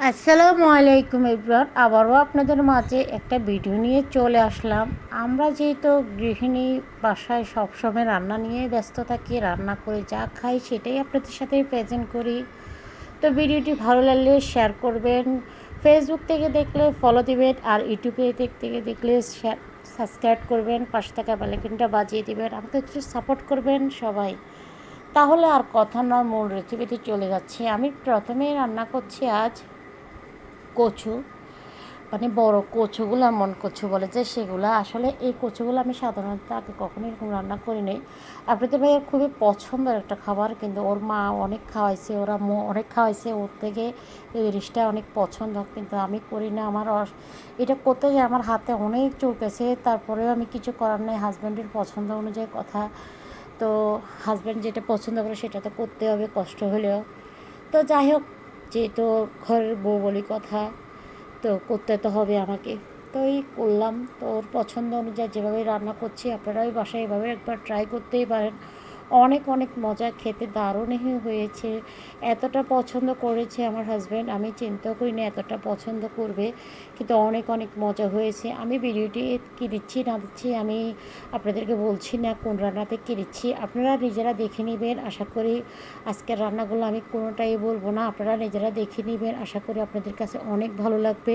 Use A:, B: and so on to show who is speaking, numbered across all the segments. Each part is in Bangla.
A: আসসালামু আলাইকুম এভরিওয়ান, আবারও আপনাদের মাঝে একটা ভিডিও নিয়ে চলে আসলাম। আমরা যেহেতু গৃহিণী, বাসায় সবসময় রান্না নিয়ে ব্যস্ত থাকি, রান্না করে যা খাই সেটাই আপনাদের সাথে প্রেজেন্ট করি। তো ভিডিওটি ভালো লাগলে শেয়ার করবেন, ফেসবুক থেকে দেখলে ফলো দিবেন, আর ইউটিউবে থেকে দেখলে সাবস্ক্রাইব করবেন, পাশে থাকা বেল আইকনটা বাজিয়ে দিবেন, আমাকে একটু সাপোর্ট করবেন সবাই। তাহলে আর কথা নয়, মূল রেসিপিতে চলে যাচ্ছি। আমি প্রথমেই রান্না করছি আজ কচু, মানে বড় কচুগুলো, মন কচু বলে যে সেগুলো। আসলে এই কচুগুলো আমি সাধারণত আগে কখনো এরকম রান্না করি নাই। আপনাদের ভাইয়ের খুবই পছন্দের একটা খাবার, কিন্তু ওর মা অনেক খাওয়াইছে, ওরা অনেক খাওয়াইছে, ওর থেকে এই জিনিসটা অনেক পছন্দ, কিন্তু আমি করি না। এটা করতে গিয়ে আমার হাতে অনেক চলতেছে, তারপরেও আমি কিছু করার নাই, হাজব্যান্ডের পছন্দ অনুযায়ী কথা। তো হাজব্যান্ড যেটা পছন্দ করে সেটা তো করতে হবে, কষ্ট হলেও। তো যাই হোক, যেহেতু ঘরের বউ বলি কথা, তো করতে তো হবে আমাকে। তো এই করলাম। তো ওর পছন্দ অনুযায়ী যেভাবে রান্না করছি, আপনারা ওই বাসায় এভাবে একবার ট্রাই করতেই পারেন। অনেক অনেক মজা, খেতে দারুণই হয়েছে। এতটা পছন্দ করেছে আমার হাজব্যান্ড, আমি চিন্তাও করিনি এতটা পছন্দ করবে, কিন্তু অনেক অনেক মজা হয়েছে। আমি ভিডিওটি কী দিচ্ছি না দিচ্ছি আমি আপনাদেরকে বলছি না, কোন রান্নাতে কী দিচ্ছি আপনারা নিজেরা দেখে নেবেন। আশা করি আজকের রান্নাগুলো আমি কোনোটাই বলবো না, আপনারা নিজেরা দেখে নেবেন। আশা করি আপনাদের কাছে অনেক ভালো লাগবে।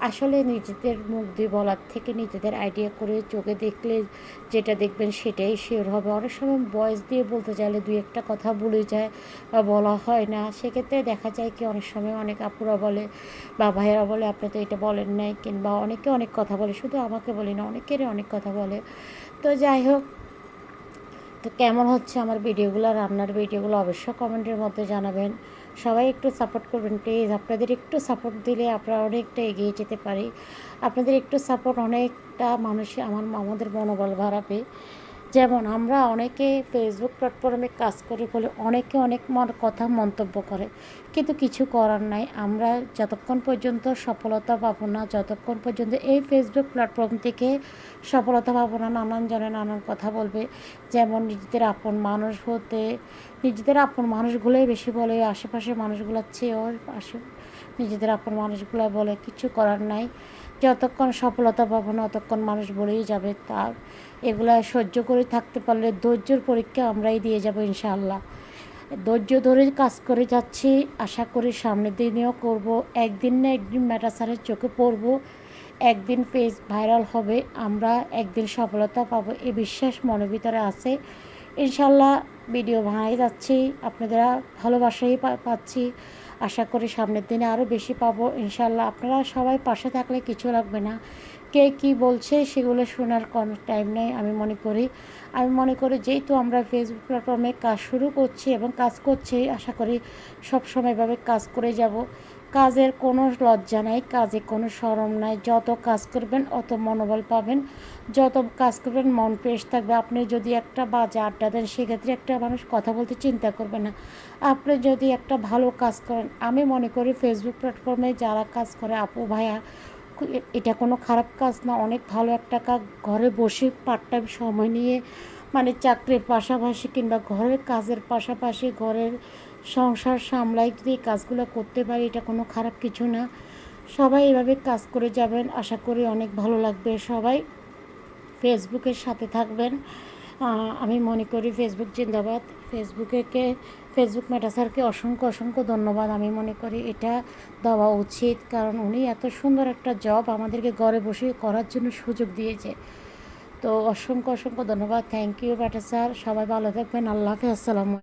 A: আসলে নিজেদের মুখ দিয়ে বলার থেকে নিজেদের আইডিয়া করে চোখে দেখলে যেটা দেখবেন সেটাই শিওর হবে। অনেক সময় ভয়েস দিয়ে বলতে চাইলে দুই একটা কথা ভুলে যায় বা বলা হয় না, সেক্ষেত্রে দেখা যায় কি অনেক সময় অনেক আপুরা বলে বা ভাইয়েরা বলে আপনি তো এটা বলেন নাই, কিংবা অনেকে অনেক কথা বলে, শুধু আমাকে বলি না, অনেকেরই অনেক কথা বলে। তো যাই হোক, তো কেমন হচ্ছে আমার ভিডিওগুলো, রান্নার ভিডিওগুলো অবশ্যই কমেন্টের মধ্যে জানাবেন। সবাই একটু সাপোর্ট করবেন প্লিজ। আপনাদের একটু সাপোর্ট দিলে আমরা অনেকটা এগিয়ে যেতে পারি। আপনাদের একটু সাপোর্ট অনেকটা আমাদের মনোবল বাড়াবে। যেমন আমরা অনেকে ফেসবুক প্ল্যাটফর্মে কাজ করি বলে অনেকে অনেক কথা মন্তব্য করে, কিন্তু কিছু করার নাই। আমরা যতক্ষণ পর্যন্ত সফলতা পাবো না, যতক্ষণ পর্যন্ত এই ফেসবুক প্ল্যাটফর্ম থেকে সফলতা পাবো না, নানান জনে নানান কথা বলবে। যেমন নিজেদের আপন মানুষ হতে, নিজেদের আপন মানুষগুলোই বেশি বলে, আশেপাশের মানুষগুলোর চেয়েও নিজেদের আপন মানুষগুলো বলে। কিছু করার নাই, যতক্ষণ সফলতা পাবো না ততক্ষণ মানুষ বলেই যাবে। তার এগুলা সহ্য করে থাকতে পারলে ধৈর্যের পরীক্ষা আমরাই দিয়ে যাব ইনশাআল্লাহ। ধৈর্য ধরে কাজ করে যাচ্ছি, আশা করি সামনের দিনেও করব। একদিন না একদিন ম্যাটার স্যারের চোখে পড়ব, একদিন পেজ ভাইরাল হবে, আমরা একদিন সফলতা পাবো, এই বিশ্বাস মনের ভিতরে আছে। ইনশাআল্লাহ ভিডিও বানাই যাচ্ছি, আপনারা ভালোবাসাই পাচ্ছি। আশা করি সামনের দিনে আরও বেশি পাবো ইনশাআল্লাহ। আপনারা সবাই পাশে থাকলে কিছু লাগবে না। কে কী বলছে সেগুলো শোনার কোনো টাইম নেই। আমি মনে করি যেহেতু আমরা ফেসবুক প্ল্যাটফর্মে কাজ শুরু করছি এবং কাজ করছি, আশা করি সবসময় এভাবে কাজ করে যাব। কাজের কোনো লজ্জা নাই, কাজে কোনো শরম নাই। যত কাজ করবেন অত মনোবল পাবেন, যত কাজ করবেন মন ফ্রেশ থাকবে। আপনি যদি একটা বাজে আড্ডা দেন, সেক্ষেত্রে একটা মানুষ কথা বলতে চিন্তা করবে না। আপনি যদি একটা ভালো কাজ করেন, আমি মনে করি ফেসবুক প্ল্যাটফর্মে যারা কাজ করে আপু ভাইয়া, এটা কোনো খারাপ কাজ না, অনেক ভালো একটা কাজ। ঘরে বসে পার্ট টাইম সময় নিয়ে, মানে চাকরির পাশাপাশি কিংবা ঘরের কাজের পাশাপাশি ঘরের সংসার সামলাই যদি এই কাজগুলো করতে পারি, এটা কোনো খারাপ কিছু না। সবাই এভাবে কাজ করে যাবেন, আশা করি অনেক ভালো লাগবে। সবাই ফেসবুকের সাথে থাকবেন। আমি মনে করি ফেসবুক জিন্দাবাদ। ফেসবুক ম্যাটার স্যারকে অসংখ্য অসংখ্য ধন্যবাদ। আমি মনে করি এটা দেওয়া উচিত, কারণ উনি এত সুন্দর একটা জব আমাদেরকে ঘরে বসে করার জন্য সুযোগ দিয়েছে। তো অসংখ্য অসংখ্য ধন্যবাদ, থ্যাংক ইউ ম্যাটার স্যার। সবাই ভালো থাকবেন, আল্লাহ হাফেজ, আসসালামু